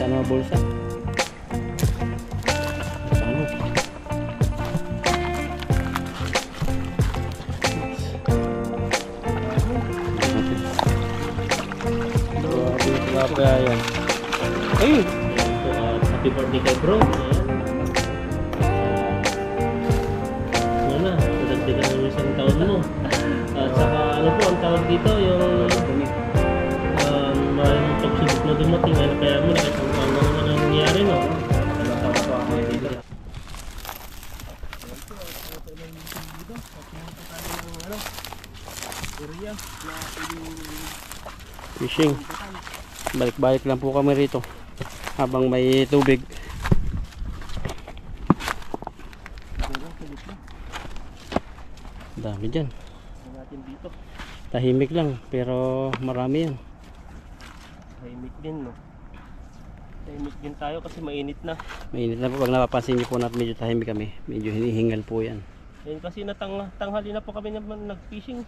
Sana bulsa. Ano? Grabe yan. Ayun! Happy birthday kay bro. Ano na, nadagdagan mo isang taon mo. At saka ano po ang tawag dito, yung maraming pagsubok na dumating. Ano kaya mo na isang taon na nangyayari, no? Fishing. Balik-balik lang po kami rito habang may tubig. Dami dyan. Natin dito. Tahimik lang pero marami yan. Tahimik din, no? Tahimik din tayo kasi mainit na. Mainit na po. Pag napapansin niyo po natin medyo tahimik kami. Medyo hinihingal po yan. Ayun kasi tanghali na po kami nag-fishing.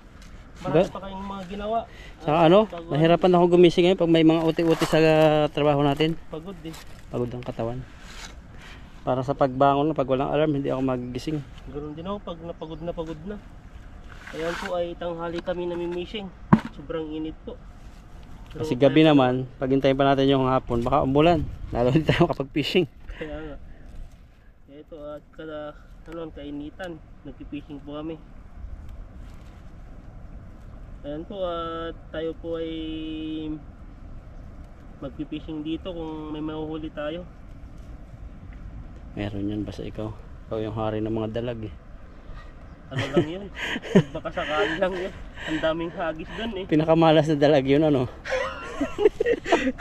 Marami pa kayong mga ginawa. Saka ano, nahirapan ako gumising ngayon pag may mga uti-uti sa trabaho natin. Pagod din. Pagod ang katawan. Para sa pagbangon, pag walang alarm, hindi ako magigising. Ganoon din ako pag napagod na. Ayan po ay tanghali kami namimishing. Sobrang init po. Kasi gabi naman, pag hintayin pa natin yung hapon, baka umulan. Lalo hindi tayo kapag fishing. Kaya nga. Ito at kada kainitan, nagpi-fishing po kami. Ayan po at tayo po ay magpi-fishing dito kung may mahuhuli tayo. Meron yan basta ikaw. Ikaw yung hari ng mga dalag eh. Ano lang yun? Baka sakali lang yun. Ang daming hagis dun eh. Pinakamalas na dalag yun ano.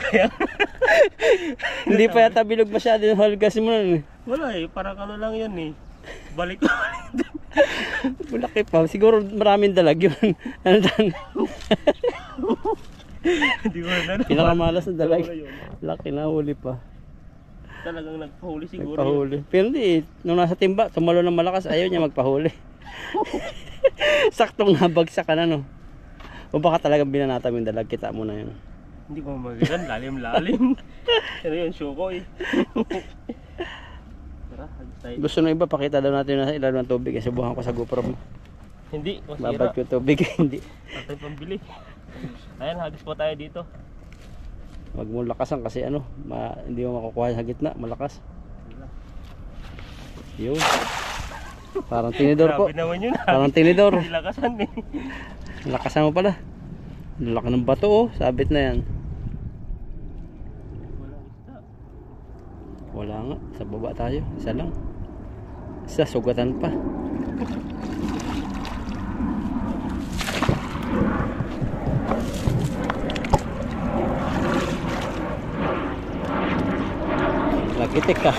Kaya Hindi pa yata bilog masyado yung halgas mo nun eh. wala eh, parang ano lang yun eh. Balik ko. Malaki pa. Siguro maraming dalag yun. Ano dan? Hindi ko na. Pinakamalas na dalag. Laki na huli pa. Talagang nagpahuli siguro. Nagpahuli. Pero hindi, nung nasa timba, tumalo ng malakas, ayaw niya magpahuli. Saktong nabagsak ka na no. O baka talagang binanata mo yung dalag, kita mo na yun. Hindi ko magagan, lalim-lalim. Ano yun, Shukoy. Tara, hagis tayo. Gusto ng iba, pakita daw natin na sa ilalim ng tubig. Subukan ko sa GoPro mo. Hindi, masira. Babad ko tubig, hindi. Patay pambili. Ayan, hagis po tayo dito. Wag mo lakasan kasi ano, hindi mo makukuha sa gitna, malakas. Yun. Parang tinidor po. Grabe naman yun. Parang tinidor. Hindi lakasan eh. Lakasan mo pala. Laki ng bato oh, sabit na yan. Walang isda. Wala nga, sa baba tayo. Isa lang. Isa, sugatan pa. Lagitik ka.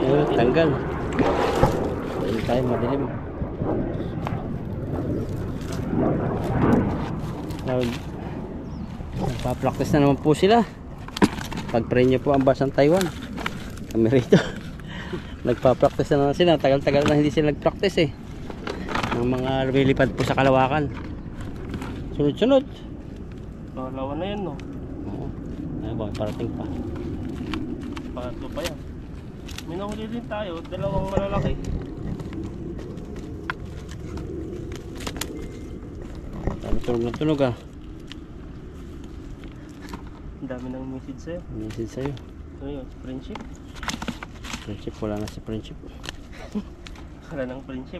Ayun, tanggal. Ayun tayo, madilim. Nagpa-practice na naman po sila. Pag-pray nyo po ang basang Taiwan. Kami rito. Nagpa-practice na naman sila. Tagal-tagal na hindi sila nag-practice eh. Ng mga lumilipad po sa kalawakan. Sunod-sunod. Pangalawa na yan, no? Oo. Ay ba, parating pa. Pangatlo pa yan. May nahuli din tayo, dalawang malalaki. Tunog na tunog ah. Ang dami ng message sa'yo. Message sa'yo. Ano yun? Friendship? Friendship, wala na si friendship. Wala ng friendship.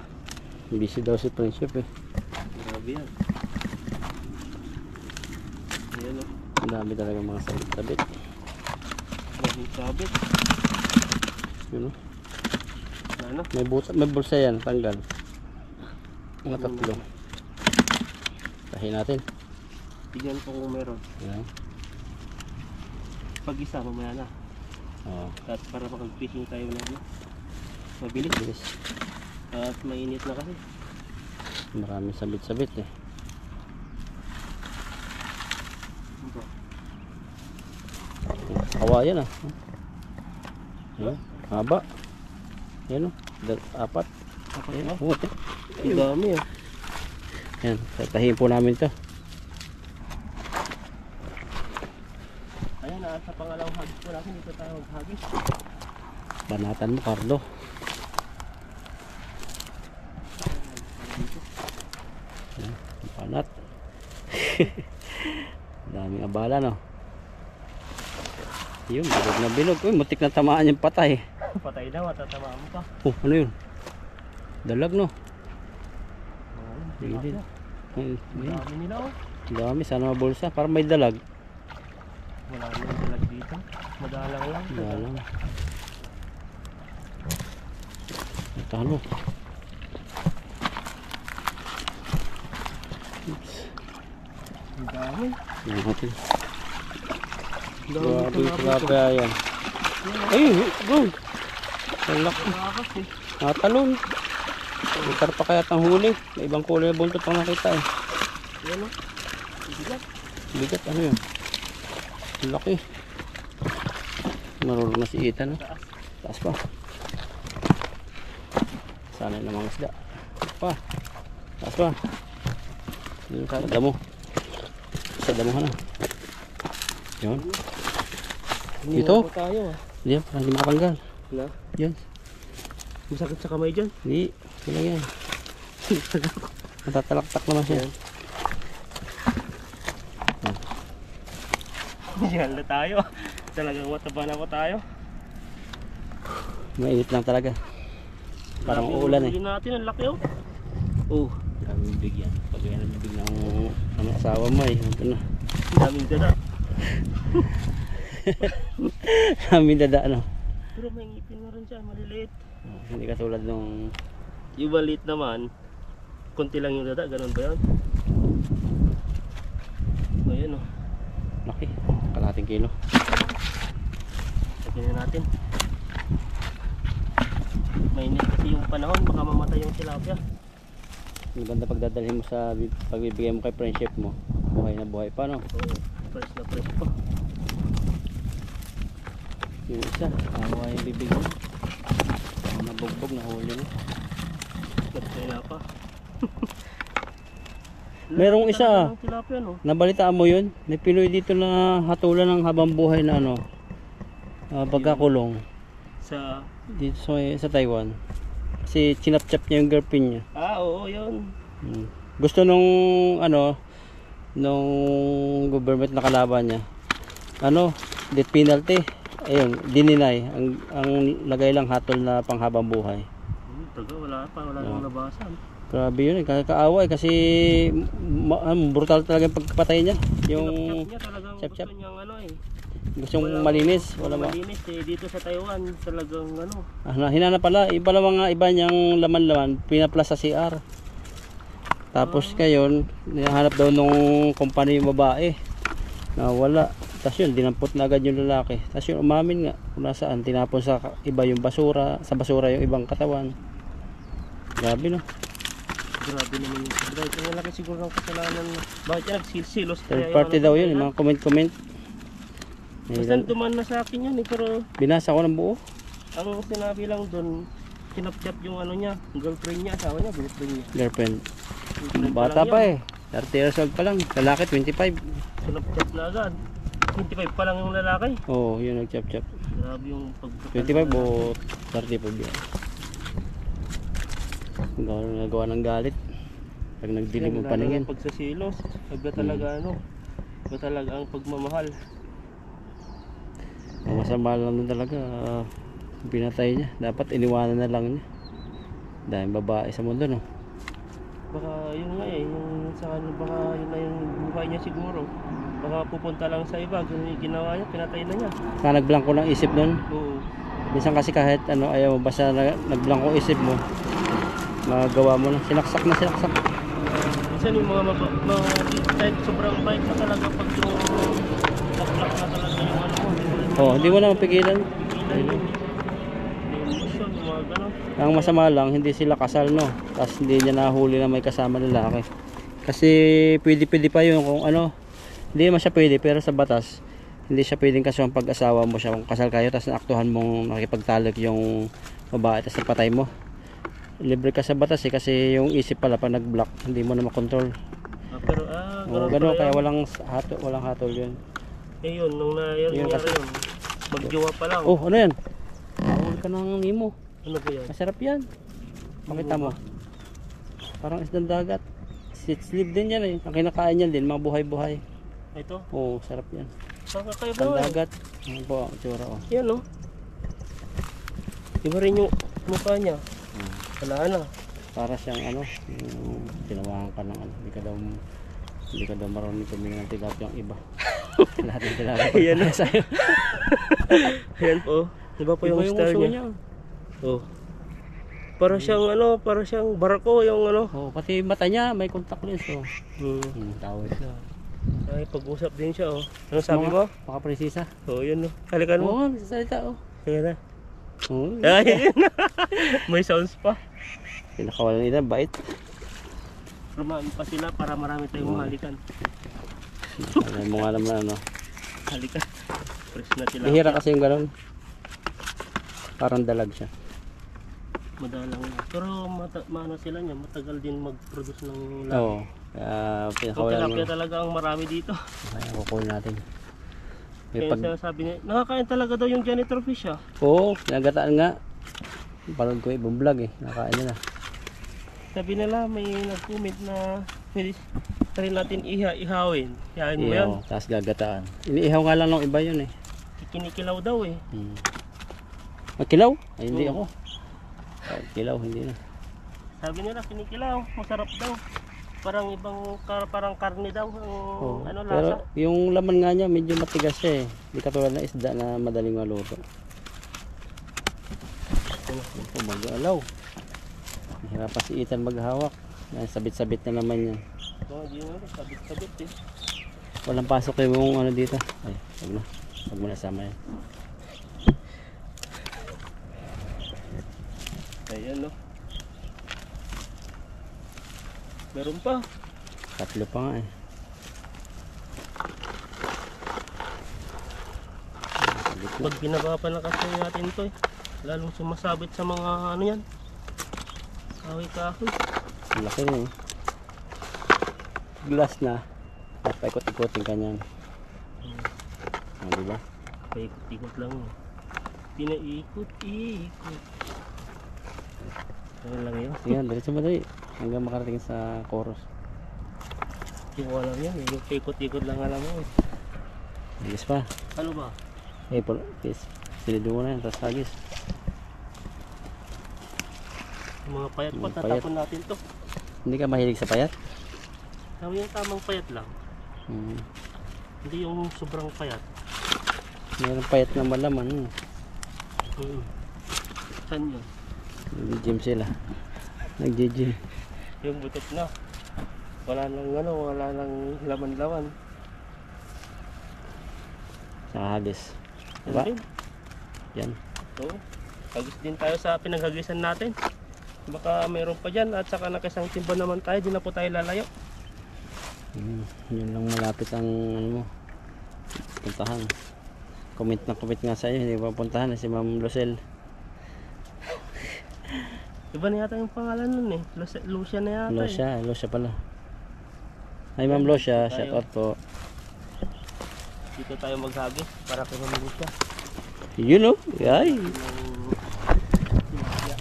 Busy daw si friendship eh. Grabe yan. Ayan o. Ang dami talaga mga sabit-sabit. Maraming sabit. Yun o. Ano? May bulsa yan, tanggal. Mga tatlo. Tahin natin. Tignan ko kung meron. Yan. Pag isa, mamaya na. Oo. At para makag-fishing tayo na ano. Mabilis. Bilis. At mainit na kasi. Maraming sabit-sabit eh. Ito. Kawayan ah. Yan. Haba. Yan o. Apat. Ayan. Oo. Ang dami ah. Yan. Tahin po namin ito. Ayan, tayo na sa pangalawang hagis ko natin. Dito tayo maghagis. Banatan mo, Carlo. Yan, banat. Daming abala, no? Yun, bilog na bilog. Uy, mutik na tamaan yung patay. Patay na, matatamaan mo pa. Oh, ano yun? Dalag, no? Ayun, Bilid. Ay, dami nila oh. dami, sana mabulsa. Parang may dalag. Wala nang dalag dito. Madalang lang. Dalang. Talo. Oops. Ang dami. Yan natin. Dami Grabe yung tilapia. tilapia yan. Ayun, bro. Ang laki. Malakas eh. Natalon. May karpa kaya ang huli. May ibang kulay na buntot ang nakita eh. Yan o. Bigat. Bigat, ano yun? Ang laki. Marunong na si Ethan. No? Taas pa. Sana namang isda. Pa. Taas pa. Dito sa damo. Sa damo ka na. Yun. Dito? Hinihila po tayo ah. Diyan, parang hindi makatanggal. Wala. Yan. Masakit sa kamay dyan. Hindi. Sila yan. Matatalaktak naman siya. Yan na tayo. Talagang mataba na po tayo. Mainit lang talaga. Parang Grabe, uulan eh. huli natin ang laki oh. Oh, daming bibig yan. Pag yan ang bibig ng asawa mo eh. Ito na. Ang daming dada. Daming dada ano. Pero may ngipin na rin dyan. Maliliit. Oh, hindi katulad nung Yung maliit naman, konti lang yung dada. Ganun ba yan? Ayan oh. laki. Kalating kilo. Lagyan na natin. Mainit kasi yung panahon. Baka mamatay yung tilapia. Maganda pagdadalhin mo sa pagbibigay mo kay friendship mo. Buhay na buhay pa no. Oo. Fresh na fresh pa. Yung isa, kawawa yung bibig mo. Nabugbog na huli mo. Nagkaya pa. Merong isa. Ng tilapia no? Nabalitaan mo yun? May Pinoy dito na hatulan ng habang buhay na ano. Pagkakulong. Sa... Dito sa Taiwan. Kasi chinap-chap niya yung girlfriend niya. Ah, oo, yun. Gusto nung ano nung government na kalaban niya. Ano, death penalty. Ayun, dininay. Ang lagay lang hatol na panghabang buhay. Taga, wala pa, wala nang labasan. Grabe yun, kakaawa kasi brutal talaga yung pagpatay niya. Yung Chap niya talagang chap-chap. gusto niyang ano eh. gustong malinis, wala ba? Malinis eh, dito sa Taiwan talagang ano. Hinanap pala, iba lang mga iba niyang laman-laman, pinaplas sa CR. Tapos ngayon, hinahanap daw nung company yung babae. Na wala. Tapos yun, dinampot na agad yung lalaki. Tapos yun, umamin nga kung nasaan. Tinapon sa iba yung basura, sa basura yung ibang katawan. Grabe no. Grabe naman yung drive. Ang laki siguro ng kasalanan. Bakit yan nagsilsilos? Third party daw yun, yung mga comment. Basta duman na sa akin yun eh, pero Binasa ko ng buo. ang sinabi lang doon, kinapchap yung ano niya, girlfriend niya, asawa niya, girlfriend niya. Girlfriend. Girlfriend Bata lang pa yan. eh. 30 years old pa lang. Lalaki 25. Kinapchap na agad. 25 pa lang yung lalaki. Oo, yun nag-chop-chop. Grabe yung 25 o 35 yan. Nagawa ng galit. Pag nagdilim ang paningin. Pag sa silos, iba talaga ano, iba talaga ang pagmamahal. Ang masama lang nun talaga, pinatay niya. Dapat iniwanan na lang niya. Dahil babae sa mundo no. Baka yun nga eh, yung sa ano, baka yun na yung buhay niya siguro. Baka pupunta lang sa iba, ganun yung ginawa niya, pinatay na niya. Saka nagblanko ng isip nun. Oo. Minsan kasi kahit ano, ayaw mo, basta nagblanko isip mo, magawa mo na. Sinaksak na sinaksak. Minsan yung mga kahit sobrang bait na talaga pag yung naplak na talaga yung ano mo. Oh, hindi mo na mapigilan. Pigilan yung emotion, yung mga gano'n. Ang masama lang, hindi sila kasal no. Tapos hindi niya nahuli na may kasama lalaki. Kasi pwede pa yun kung ano. Hindi naman siya pwede, pero sa batas hindi siya pwedeng kasuhan pag asawa mo siya. Kung kasal kayo tapos naaktuhan mong nakipagtalik yung babae tapos napatay mo, libre ka sa batas eh. Kasi yung isip pala pag nag-block hindi mo na makontrol. Pero Gano'n, kaya walang hatol yun. Eh yun, nung nangyari yun, magjowa pa lang. Oh, ano yan? Mahuli ka ng Nemo. Ano ba yan? Masarap yan. Pakita mo. Parang isdang dagat. Sleeve din yan eh. Ang kinakain yan din, mga buhay-buhay. Ito? Oo, sarap yan. Saan ka kayo Isdang ba? dagat. Ano po ang tsura oh. Yan oh. Iba rin yung mukha niya. Wala na. Para siyang ano, yung tinawahan ka ng ano. Hindi ka daw marunong tumingin ng tilapia yung iba. Lahat ng tilapia. Ayan na sa'yo. Ayan po. Iba po yung style niya. Oh. Para siyang ano, para siyang barko yung ano. Oh, pati mata niya may contact lens oh. Tawid. Ay, pag-usap din siya oh. Ano sabi mo? Mga presisa. Oh, yun oh. Halika mo. Oo, nagsasalita oh. Sige na. Oo. Ay, may sounds pa. Pinakawalan nila, bait. Rumami pa sila para marami tayong halikan. Ano mo nga naman ano. Halikan. Fresh na sila. Bihira kasi yung gano'n. Parang dalag siya. Madalang na. Pero maano sila niya, matagal din mag-produce ng lahat. Oo. Kaya Yung pinakawalan tilapia mo. talaga ang marami dito. Kaya kukunin natin. May Kaya sinasabi niya, nakakain talaga daw yung janitor fish ah. Oo, pinagataan nga. Parang ko ibang vlog eh. Nakain nila. Sabi nila may nag-comment na pwede rin natin ihawin. Ihahin mo yan. Ihaw, tapos gagataan. Iniihaw nga lang ng iba yun eh. Kinikilaw daw eh. Magkilaw? Ay hindi Oo. ako. Kilaw, hindi na. Sabi nila kinikilaw, masarap daw. Parang ibang parang karne daw ang Oo. ano Pero lasa. yung laman nga niya medyo matigas siya eh. Hindi katulad ng isda na madaling maluto. Ito mag-alaw. Mahirapan si Ethan maghawak. Sabit-sabit na naman yan. Oo, di mo sabit-sabit eh. Walang pasok yung ano dito. Ay, wag na. Wag mo na sama yan. Ayan no. Meron pa. Tatlo pa nga eh. Pag binaba pa na kasi natin to eh. Lalong sumasabit sa mga ano yan. Kahoy-kahoy. Ang laki na eh. Glass na. At paikot-ikotin ka niyan. Diba? Paikot-ikot lang eh. Pinaikot-ikot. Ano lang yun? Yan, diretso madali. Hanggang makarating sa chorus. Yung wala yan eh. Yung paikot-ikot lang alam mo eh. Hagis pa. Ano ba? Eh, silido mo na yan. Tapos hagis. Yung mga payat pa, Mga payat. tatapon natin to. Hindi ka mahilig sa payat? Sabi yung tamang payat lang. Hindi yung sobrang payat. Mayroong payat na malaman. Saan yun? Nag-gym sila. Nag-gym. Yung butot na. Wala nang ano, wala nang laman-laman. Sa hagis. Yan Diba? din. Yan. Oo. Hagis din tayo sa pinaghagisan natin. Baka mayroon pa dyan at saka nakisang timba naman tayo, di na po tayo lalayo. Yun lang malapit ang ano mo. Puntahan. Comment na comment nga sa iyo. Hindi pa puntahan na si Ma'am Lucel. Iba na yata yung pangalan nun eh. Lucia na yata eh. Lucia pala. Hi Ma'am Lucia, shout out po. Dito tayo maghagis para kay Ma'am Lucia. Yun oh. Ay. Tilapia.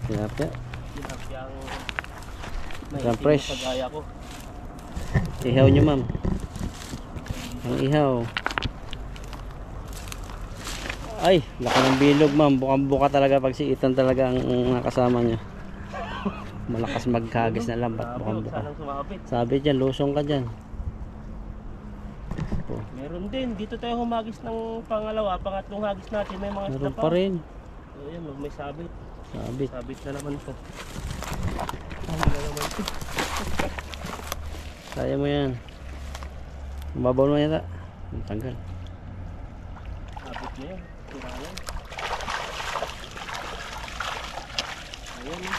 Tilapia. Tilapia ang Isang fresh. sa gaya ko. Ihaw nyo ma'am. Ang ihaw. Ay, laki ng bilog ma'am. Bukang-buka talaga pag si Ethan talaga ang nakasama niya. Malakas maghagis na lambat. Bukang-buka. Sanang sumabit. Sabi dyan, lusong ka dyan. Oh, Meron din. Dito tayo humagis ng pangalawa. Pangatlong hagis natin. May mga meron isda pa rin. So, yun, may sabit. Sabit. Sabit na naman to. Sabit na naman to. Kaya mo yan. Mababaw mo yata. Ang tanggal. Sabit na yan. Tiralan. Ayan eh.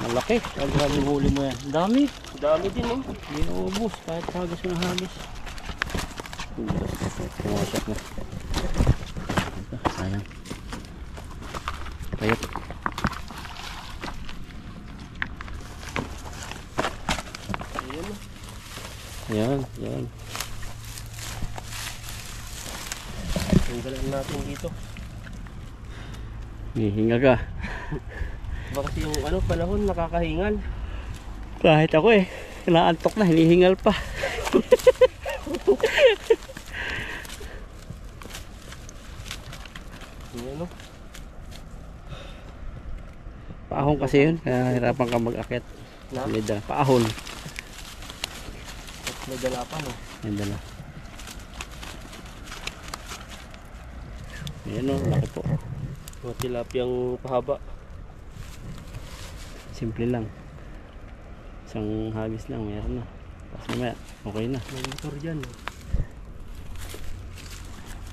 Malaki. Pag grabe huli mo yan. Dami. Dami din eh. Hindi na ubus. Kahit hagis mo na hagis. Pumasok mo. Ito, sayang. Payot. Ayan eh. Yan, yan. Tanggalan natin dito. Hihinga ka. Baka kasi yung ano, panahon nakakahingal. Kahit ako eh. Naantok na, hinihingal pa. Ano? Paahon kasi yun, kaya hirapan ka mag-akit. Na? May dala. Paahon. At may dala pa, no? May dala. Ayan o, laki po. Mga tilapiyang pahaba. Simple lang. Isang hagis lang, mayroon na. Tapos mamaya, okay na. May motor dyan, no?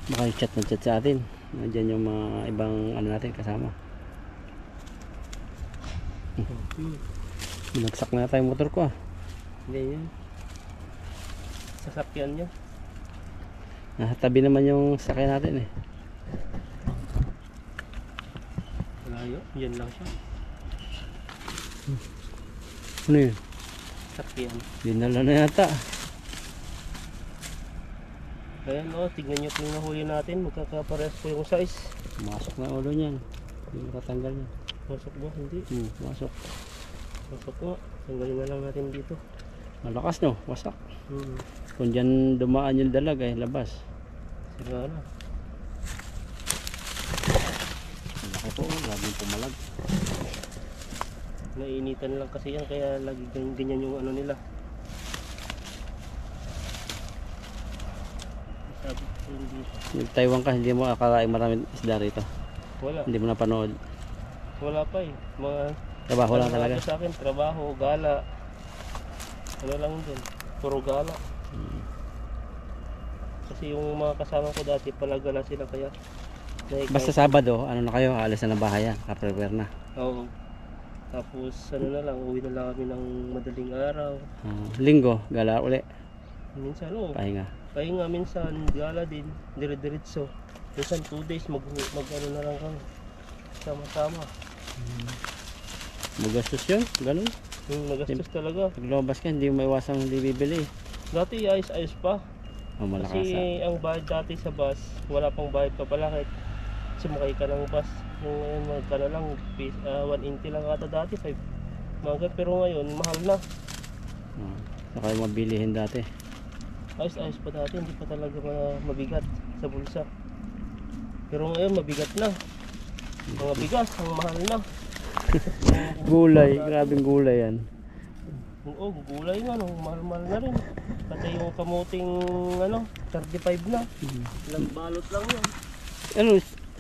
Baka chat na chat sa atin. Nandiyan yung mga ibang ano natin kasama. Binagsak na tayo yung motor ko ah. Hindi yan. Sasakyan niya. Nasa tabi naman yung sakyan natin eh. Malayo. Yan lang siya. Ano yun? Sakyan. Dinala na yata. Ayan, no? Tignan nyo po yung nahuli natin. Magkakapares po yung size. Masok na ulo niyan. Hindi matatanggal niya. Masok ba? Hindi. Masok. Masok nga. Tanggalin na lang natin dito. Malakas no? Wasak. Hmm. Kung dyan dumaan yung dalag ay labas. Sira na. Malaki po. Grabe yung pumalag. Nainitan lang kasi yan. Kaya lagi ganyan yung ano nila. Sabi ko dito. Nag-Taiwan ka, hindi mo akalain maraming isda rito. Wala. Hindi mo napanood. Wala pa eh. Mga Trabaho lang talaga. sa akin, trabaho, gala. Ano lang din. Puro gala. Kasi yung mga kasama ko dati palagala sila kaya Basta Sabado, ano na kayo, alis na ng bahay yan, ka-prepare na. Oo. Tapos ano na lang, uwi na lang kami ng madaling araw. Linggo, gala uli, Minsan pahinga. pahinga minsan, gala din, dire-diretso. Minsan 2 days mag ano na lang kami. Sama-sama. Magastos yun, ganun. Magastos talaga. Pag lumabas ka, hindi mo maiwasang hindi bibili. Dati ayos-ayos pa. Malakas Kasi ang bayad dati sa bus, wala pang bayad pa pala kahit sumakay ka ng bus. Yung ngayon magkano lang, 180 lang ata dati, 5. Pero ngayon, mahal na. Saka yung mabilihin dati. Ayos-ayos pa dati, hindi pa talaga mabigat sa bulsa. Pero ngayon, mabigat na. Mga bigas, ang mahal na. Gulay, grabing gulay yan. Oo, gulay nga, mahal-mahal na rin. Pati yung kamuting, 35 na. Ilang balot lang yan. Ano,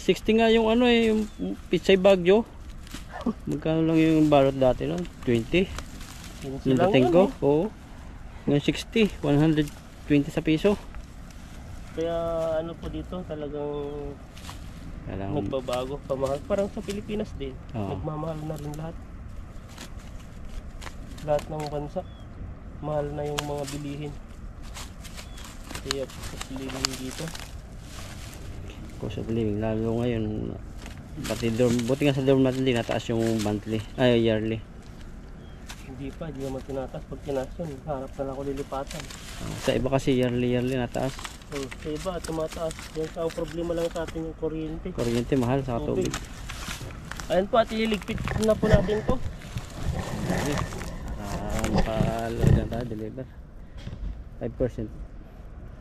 60 nga yung yung pitsay bagyo. Magkano lang yung balot dati no? 20. Yung dating ko, oo. Ngayon 60, 120 sa piso. Kaya ano po dito, talagang Kailangan, nagbabago, pamahal. Parang sa Pilipinas din, nagmamahal na rin lahat. Lahat ng bansa, mahal na yung mga bilihin. Kaya cost of living dito. cost of living, lalo ngayon. Pati dorm, buti nga sa dorm natin din nataas yung monthly, yearly. Hindi pa, hindi naman tinataas. Pag tinaas yun, harap na lang ako lilipatan. Sa iba kasi yearly nataas. Sa iba, tumataas. Yan ang problema lang sa atin yung kuryente. Kuryente mahal sa tubig. Ayan po, at ililigpit na po natin to. Makalaga tayo, deliver 5%.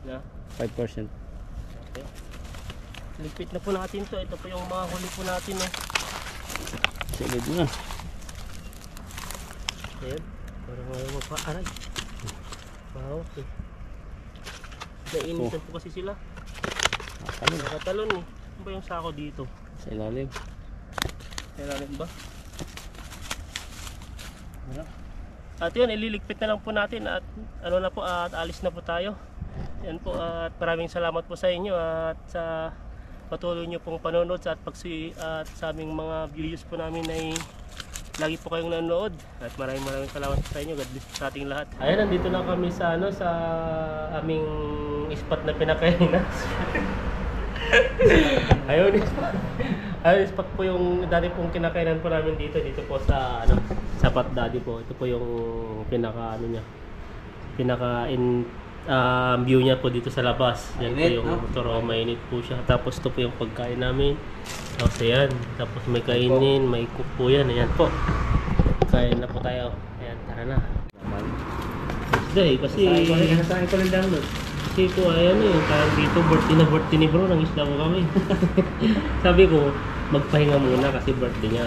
Na? 5%. Okay. Ligpit na po natin to. Ito po yung mga huli po natin. Silid na. Ayan. Parang ayaw magpa-aray. Wow, okay. Nainitan po kasi sila. Nakatalon eh. Ano ba yung sako dito? Sa ilalim. Sa ilalim ba? Wala. At yun, ililigpit na lang po natin at ano na po, at alis na po tayo. Yan po, at maraming salamat po sa inyo at sa patuloy nyo pong panonood at sa aming mga videos po namin ay lagi po kayong nanonood at maraming salamat po sa inyo. God bless sa ating lahat. Ayan, nandito na kami sa sa aming spot na pinakainan. Ayun, spot po yung dati pong kinakainan po namin dito po sa sa Pat Daddy po. Ito po yung pinaka view niya po dito sa labas. Yan po Mainit, yung no? motor, mainit po siya. Tapos ito po yung pagkain namin. Tapos ayan, tapos may kainin, may cook po yan. Ayan po. Kain na po tayo. Ayan, tara na. Kasi Saan ko rin download? kasi po ayan parang dito birthday ni bro, nang isla ko kami. Sabi ko, magpahinga muna kasi birthday niya.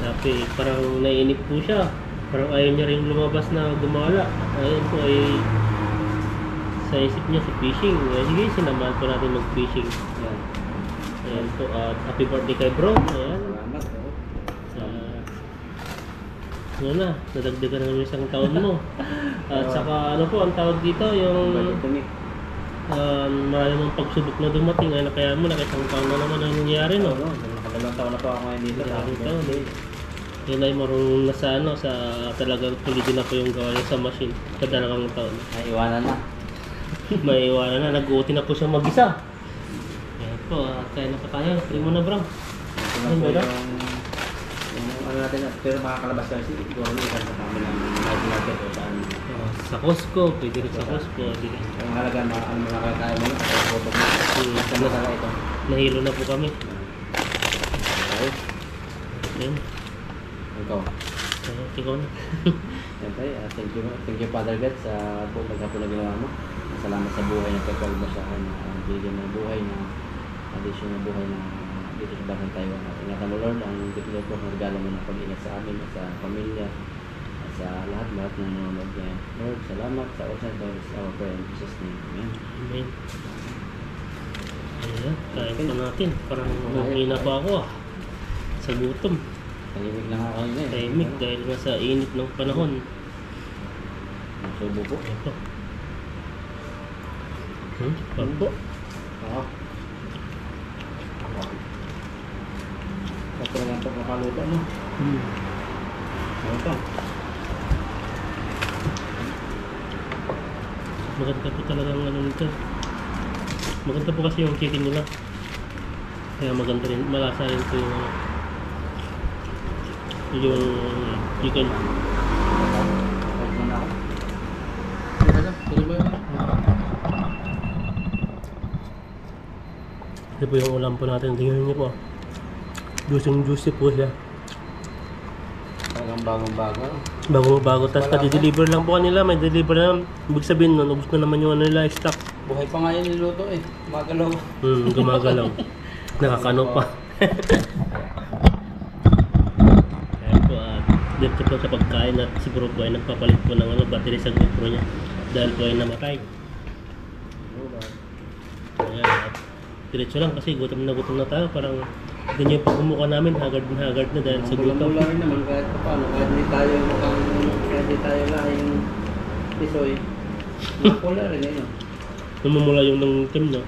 Sabi, parang naiinip po siya. Parang ayaw niya rin lumabas na gumala. Ayun po ay sa isip niya si fishing. Sige, sinamahan po natin mag-fishing. Yan. Ayan po, at happy birthday kay bro. Ayan. Salamat. Ano na, nadagdagan ng isang taon mo. At saka ano po, ang tawag dito, yung marami mong pagsubok na dumating. Ay nakaya mo, nakitang taon na naman ang nangyari, no? Nakadalawang taon na po ako ngayon dito. Nakitang taon, eh. Yun ay marunong na sa ano, sa talagang tulidin na po yung gawa niya sa machine. Kadalagang taon. Ay, iwanan na. May iwanan na, nag-uuti na po siya mag-isa. Ayan po, kaya na pa tayo. Try mo na bro. Ito na po yung ano natin, pero makakalabas kasi siguro ikan sa kami ng night market o saan. Sa Costco, pwede rin sa Costco. Ang halaga, ang mga kakaya mo na, kasi photo mo. Kasi masala ito. Nahilo na po kami. Okay. Ayan. Ikaw. Ikaw na. Siyempre, thank you Father God sa pagkapon na ginawa mo. Salamat sa buhay na pagkawag mo sa akin, bigyan ng buhay na addition ng buhay na dito sa Bansang Taiwan. At ingatan mo Lord, ang dipilot ko ng regalo mo ng pag-ingat sa amin at sa pamilya at sa lahat na nanonood niya. Lord, salamat sa all side of our prayer in Jesus' name. Amen. Amen. Ayan, kain pa natin. Parang mahina pa ako sa gutom. Tahimik lang ako kanina eh. Tahimik dahil nga sa init ng panahon. Nasubo po. Ito. Pagpo. Oo. Ito lang ito kakaluto no? Ano ito? Maganda po talagang ano nito. Maganda po kasi yung chicken nila. Kaya maganda rin, malasa rin po yung chicken. Kahit mo na ako. Tuloy mo yun. Ito po yung ulam po natin. Tingnan niyo po. Juicy po siya. Talagang bagong-bago. Bago. Tapos pati-deliver lang po kanila. May deliver na. Ibig sabihin nun, ubos na naman yung ano nila, stock. Buhay pa nga yun niluto eh. Magalaw. Gumagalaw. Nakakano pa. Ayan po, dito po sa pagkain at siguro po ay nagpapalit po ng battery sa GoPro niya. Dahil po ay namatay. Ayan, at diretso lang kasi gutom na tayo. Parang ganyan yung pagmumukha namin, haggard na dahil sa gutom. Mula rin naman kahit paano. Kahit hindi tayo mukhang, kahit hindi tayo lahing pisoy. Makula rin eh no. Namumula yung ng team, no?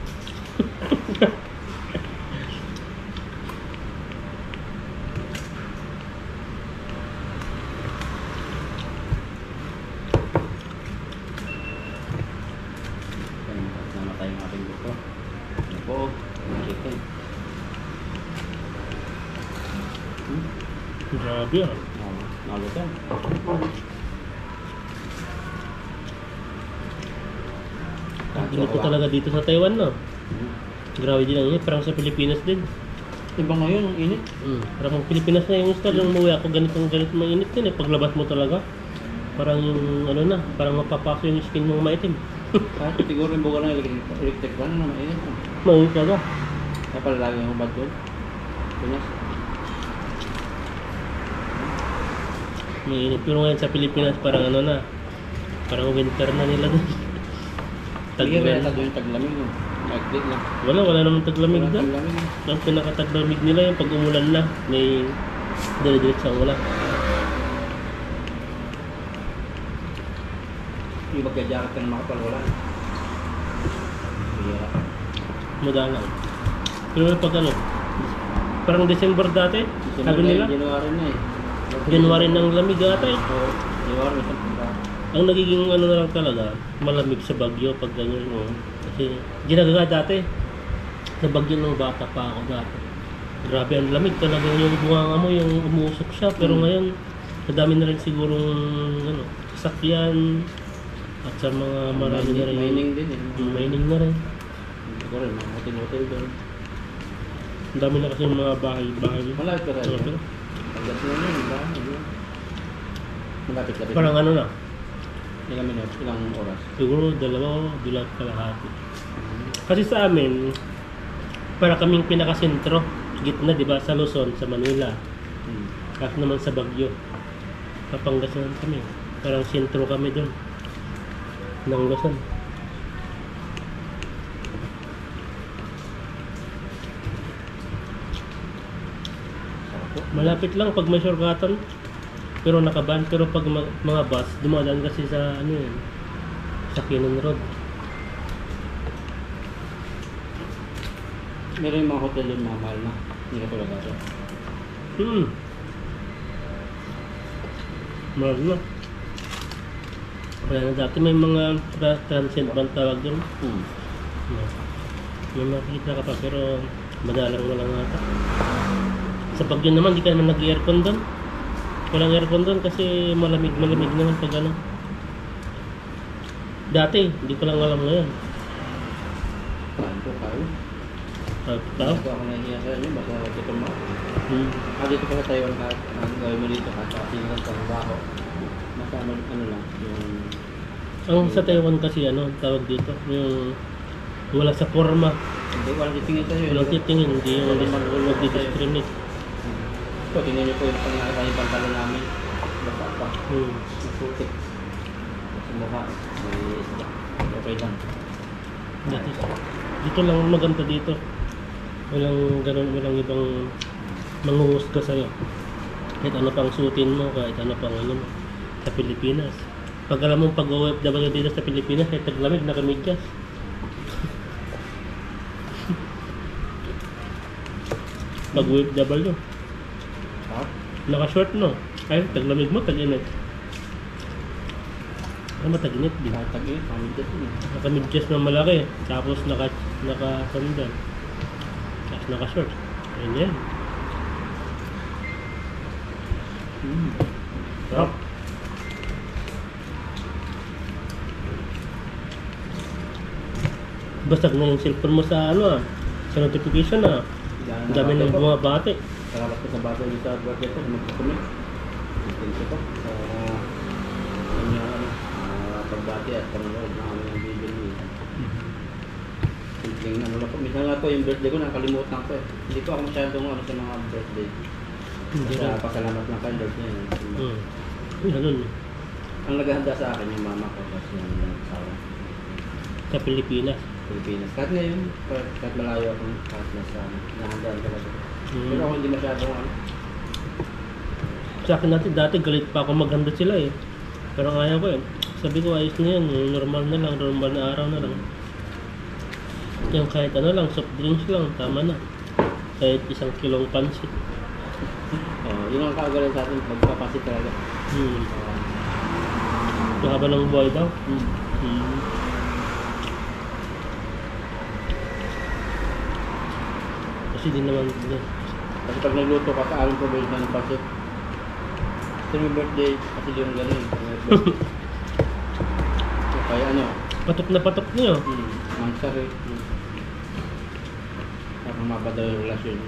Namatay yung ating buko. Ano po? Chicken. Grabe ah. Nalutan. Hindi po talaga dito sa Taiwan, no? Grabe din ang init, parang sa Pilipinas din. Iba ngayon ang init. Parang Pilipinas na yung style, nung umuwi ako ganito mainit din eh. Paglabas mo talaga, parang yung ano na, parang mapapasok yung skin mong maitim. Kahit siguro yung buka ng electric fan na mainit. Mainit talaga. Kaya pala lagi yung bad doon. Pinas. Mainit. Pero ngayon sa Pilipinas parang ano na, parang winter na nila doon. Sige kaya tayo yung taglamig yun. Nag-click lang. Wala namang taglamig Walang doon. taglamig. Ang pinakataglamig nila yung pag umulan na, may dire-diretso ang ulan. Yung magka-jacket ka na makapalwala. Kaya Madalang. Pero pag ano, parang December dati, sabi nila, January na eh. January ng lamig ata eh. So, January na sa Ang nagiging ano na lang talaga, malamig sa Bagyo pag ganyan mo. Kasi ginagawa dati, sa Bagyo nung bata pa ako dati. Grabe ang lamig talaga yung bunganga mo, yung umuusok siya. Pero ngayon, madami na rin sigurong ano, sasakyan, At sa mga marami na rin. Mining din eh. Mining na rin. Hindi ko rin, mga hotel-hotel doon. Ang dami na kasi mga bahay-bahay. Malapit pa tayo. Malapit. Pagkat na yun, di ba? Malapit-lapit. Parang ano na, Ilang minutes, ilang oras. siguro 2 kalahati. Kasi sa amin, para kaming pinakasentro, gitna, di ba, sa Luzon, sa Manila. Kahit naman sa Baguio, Kapangasinan kami. Parang sentro kami doon ng Luzon. Malapit lang pag may shortcutan, pero nakaban. Pero pag mga bus, dumadaan kasi sa ano yun, sa Kinan Road. Meron yung mga hotel doon, mga mahal na. Hindi ka tulad dati. Mahal na. Kaya na dati may mga transient bang tawag doon. May makikita ka pa, pero madalang walang ata. Sa Baguio naman, di ka naman nag-aircon doon. Walang aircon doon kasi malamig naman pag ano. Dati, hindi ko lang alam ngayon. Kain ko, kain. Tao? Ako nahihiya sa inyo, basta dito mo. Dito pa sa Taiwan ka, ang gawin mo dito ka, kasi yung trabaho. Basta ano lang, yung... Ang sa Taiwan kasi ano, tawag dito, yung wala sa forma. Hindi, walang titingin sa'yo. Walang titingin, hindi yung mag-discriminate. Ito, tingnan niyo po yung pangyaring pantalon namin. Basta pa. Masutik. Sa mukha. May isda. Okay lang. Dito lang maganda dito. Walang ganun, walang ibang manghuhusga sa'yo. Kahit ano pang suotin mo, kahit ano pang ano mo. Sa Pilipinas. Pag alam mong pag-OFW dito sa Pilipinas, kahit taglamig, nakamidyas. Pag-OFW. Naka-short no? Ay, taglamig mo, tag-init. Ano ba tag-init? Tag-init, pamidyas yun. Nakamidyas na malaki. Tapos naka-sandal. Tapos naka-short. Ayun yan. Sarap. Basag na yung cellphone mo sa ano sa notification Ang dami nang bumabati. Salamat ko sa bata dito sa birthday ko, magkukumit. Thank you po sa kanya pagbati at panonood na kami ng video niyo. Simpleng ano lang po. Minsan nga po yung birthday ko, nakalimutan ko eh. Hindi po ako masyadong ano sa mga birthday. Basta pasalamat lang kayo birthday niya. Ganun. Ang naghahanda sa akin yung mama ko kasi yung asawa. Sa Pilipinas. Kahit ngayon, kahit malayo ako, kahit nasa nahandaan talaga. Pero ako hindi masyadong ano. Sa akin dati galit pa ako maghanda sila eh. Pero ayaw ko eh. Sabi ko ayos na yan, normal na lang, normal na araw na lang. Yung kahit ano lang, soft drinks lang, tama na. Kahit 1 kilong pansit. Yun ang kagaling sa atin, magpapansit talaga. Haba ng buhay daw. Kasi di naman Kasi pag nagluto ka sa alam probinsya ng pansit, ito yung birthday, kasi yung gano'n. Kaya ano? patok na patok niyo. Mansar eh. Parang mabadaw yung relasyon.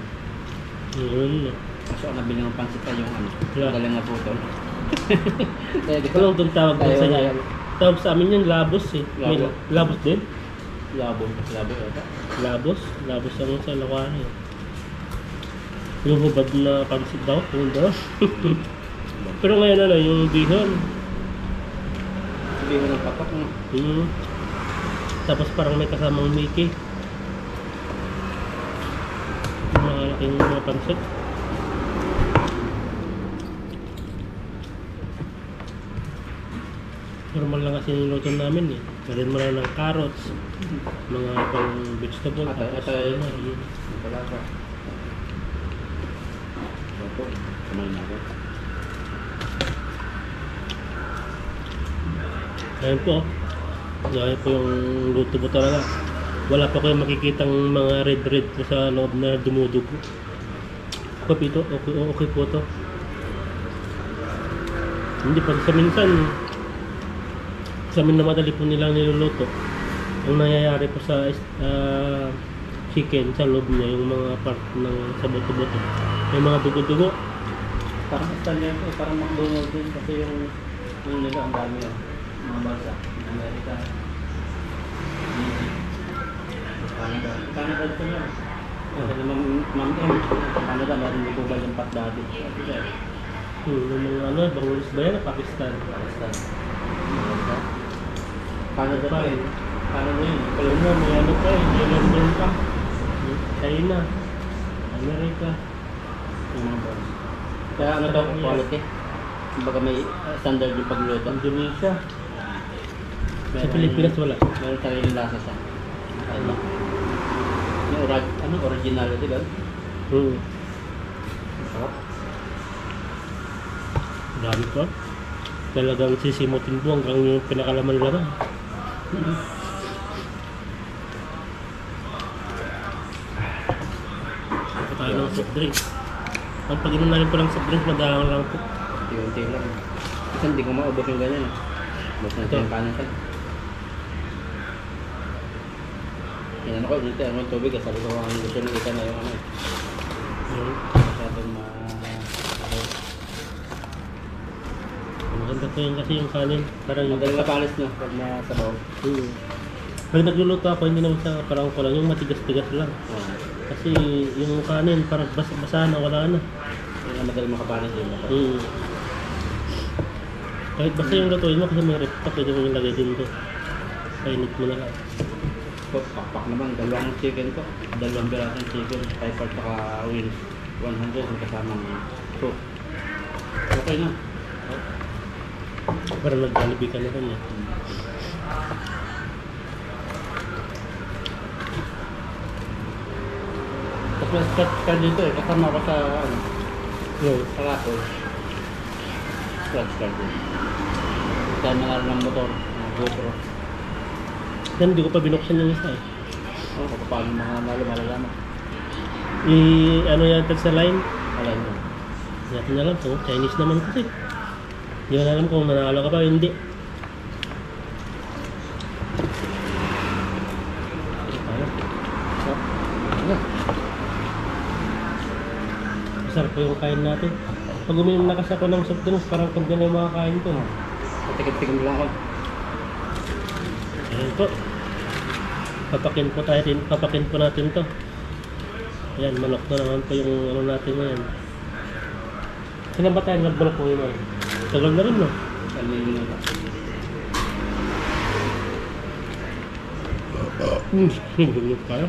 Kaso ang nabili ng pansit ay yung ano, galing na putol. Walang itong tawag din sa inyo. Tawag sa amin yung labos eh. May labos din? Labo yata. Labos ang sa Lakwani eh. Yung hubad na pansit daw, yun daw. Pero ngayon ano, yung bihon. Bihon ng patok no? Tapos parang may kasamang Mickey. Malaking mga pansit. Normal lang kasi niluto namin eh. Galing mo lang ng carrots, mga pang vegetable. Ito yun. Wala ka. Ito, kamay na ako. Ayan po. Gaya po yung luto po talaga. Wala pa kayong makikitang mga red sa loob na dumudugo. Okay po ito. Okay po ito. Hindi pa sa minsan Sa amin na madali po nilang niluluto. Ang nangyayari po sa chicken, sa loob niya, yung mga part ng sa buto-buto. May mga dugo-dugo. Parang Australia ito, parang McDonald's din kasi yung nila ang dami yun. Mga bansa, Amerika, Canada. Canada ito yun. Kasi naman, Ma'am M, Canada, meron din po ba yung pat dati? Yung mga ano, Bangladesh ba yan? Pakistan. Canada pa eh. Canada yun. Alam mo, may ano pa eh, may London pa. China, Amerika. Yung mga bansa. Kaya ano daw, quality? Kumbaga may standard yung pagluto. Indonesia. Sa Pilipinas wala. Meron sariling lasa siya. Ano? Yung originality ba? Sarap. Dami ko. Talagang sisimutin po hanggang yung pinakalaman-laman. Ito tayo ng soft drink. Ang pag-inom na rin po ng soft drink, madalang lang po. Unti-unti lang. Kasi hindi ko maubos yung ganyan. Ubos na yung kanan ka. Yan ako, dito ang tubig. Sabi ko ang gusto ng ikan na yung ano. Masyadong Maganda po yun kasi yung kanin. Parang yung madaling napalis no, pag nasabaw. Pag nagluluto ako, hindi naman siya parang ko lang. Yung matigas-tigas lang. Kasi yung kanin parang basa na, wala na. Yung madaling makapalis yun. Kahit basta yung lutuin mo kasi may rep pa, pwede mo yung lagay din doon. Kainit mo na lang. Pakpak naman, dalawang chicken ko. Dalawang birasang chicken. 5 part saka wings. 100 yung kasamang soup. Okay na. Parang nag-Jollibee ka na rin eh. Tapos may scratch card dito eh. Kasama ko sa ano. Sa rapol. Scratch card dito. Kaya nanalo ng motor. GoPro. Yan, hindi ko pa binuksan yung isa eh. Oo, kung paano mga nalo malalaman. Ano yata sa line? Alam mo. Hindi natin alam kung Chinese naman kasi. Hindi ko na alam kung nanalo ka ba o hindi. Masarap po yung kain natin. Pag uminom na kasi ako ng soft drinks, parang kung na yung mga kain ko. Patikim-tikim lang ako. Ayan po. Papakin po natin to. Ayan, manok na naman po yung ano natin ngayon. Kailan ba tayo nag-manok po yun? Tagal na rin, no? Alin na. Bulog tayo.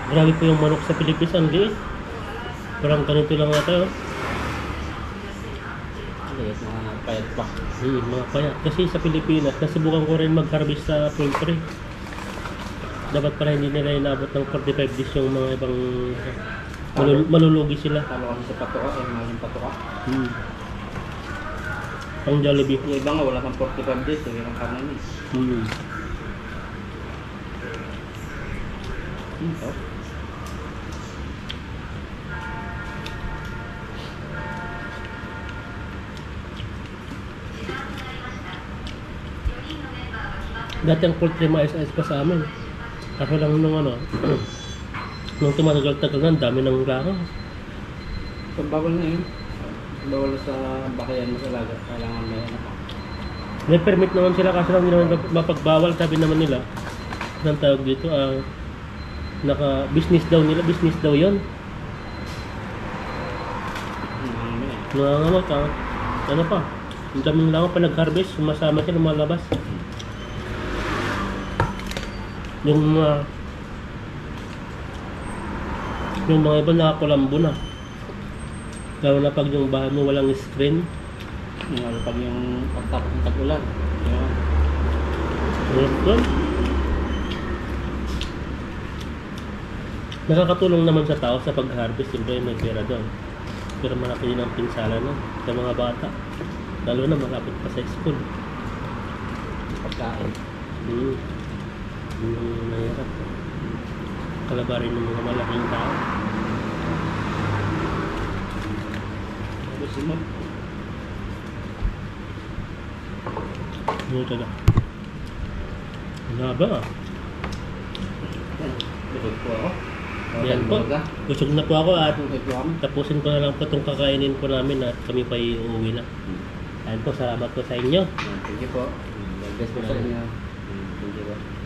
Grabe po yung manok sa Pilipinas, ang liit. Parang ganito lang natin, oh. Yes, mga payat pa. Mga payat. Kasi sa Pilipinas, nasubukan ko rin mag-harvest sa poultry. Dapat pala hindi nila inabot ng 45 days yung mga ibang malulugi sila. Talo kasi sa patuka, mahal yung patuka. Pang Jollibee. Yung iba nga, wala kang 45 days, yung ilang kanan eh. So, Dati ang poultry mais-ais pa sa amin. Kaso lang nung ano, nung tumatagal-tagal na, ang dami ng langaw. so bawal na yun. Bawal sa bakayan mo sa lagat. Kailangan may ano pa. May permit naman sila kasi lang hindi naman mapagbawal. Sabi naman nila, ang tawag dito, naka-business daw nila, business daw yun. Nangangamot, ano pa, ang daming langaw pa nag-harvest, sumasama siya, lumalabas. Yung mga iba nakakulambo na. Lalo na pag yung bahay mo walang screen. Lalo pag yung pagtapos ng tag-ulan. Yun. Nakakatulong naman sa tao sa pag-harvest, siyempre may pera doon. Pero malaki din ang pinsala na sa mga bata. Lalo na malapit pa sa school. Pagkain. Mahirap. kalabarin ng mga malaking tao. Tapos mo. Ito na. Ano ba? Busog po ako. Yan po. Busog na po ako at tapusin ko na lang po itong kakainin po namin at kami pa iuwi na. Ayan po, salamat po sa inyo. Thank you po. God bless po sa inyo. Thank you po.